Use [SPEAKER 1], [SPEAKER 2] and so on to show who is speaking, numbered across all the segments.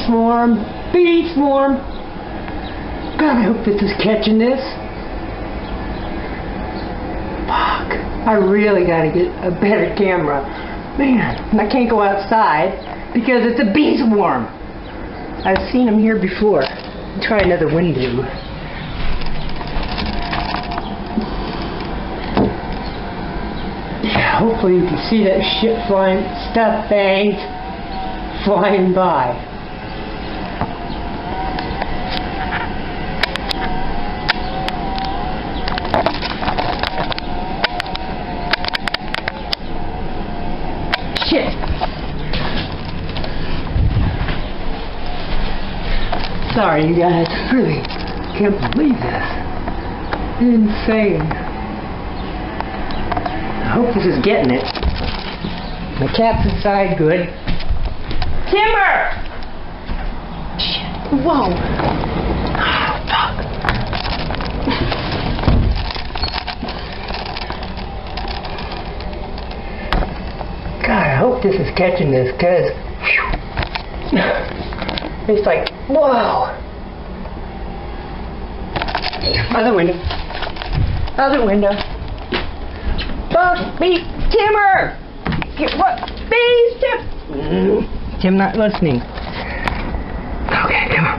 [SPEAKER 1] swarm. Bee swarm. God, I hope this is catching this. Fuck. I really gotta get a better camera. Man, I can't go outside because it's a bee swarm. I've seen them here before. Try another window. Yeah, hopefully you can see that shit flying, stuff bangs flying by. Shit. Sorry, you guys. Really can't believe this. Insane. I hope this is getting it. My cat's inside good. Timber! Shit. Whoa. Oh, fuck. God, I hope this is catching this, because it's like, whoa. Other window. Other window. Fuck me, Timber! Get what? Bees, Tim! Tim not listening. Okay, come on.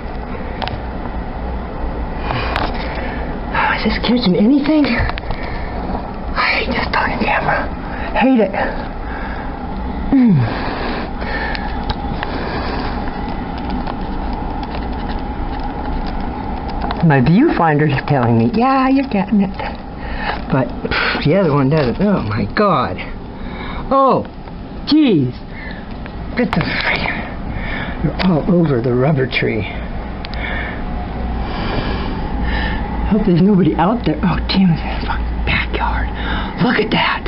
[SPEAKER 1] Oh, is this catching anything? I hate this fucking camera. Hate it. My viewfinder's telling me, yeah, you're getting it. But the other one doesn't. Oh my god. Oh, jeez. Get the freaking. They're all over the rubber tree. Hope there's nobody out there. Oh, damn, it's in the fucking backyard. Look at that.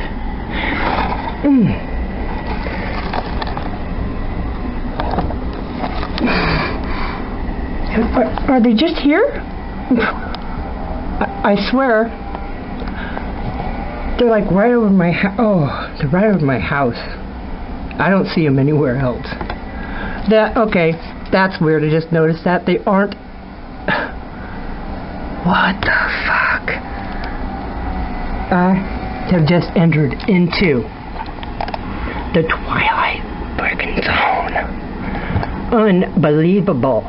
[SPEAKER 1] Are they just here? I swear. They're like right over my house. Oh, they're right over my house. I don't see them anywhere else. Okay, that's weird. I just noticed that. They aren't. What the fuck? I have just entered into the Twilight freaking zone. Unbelievable.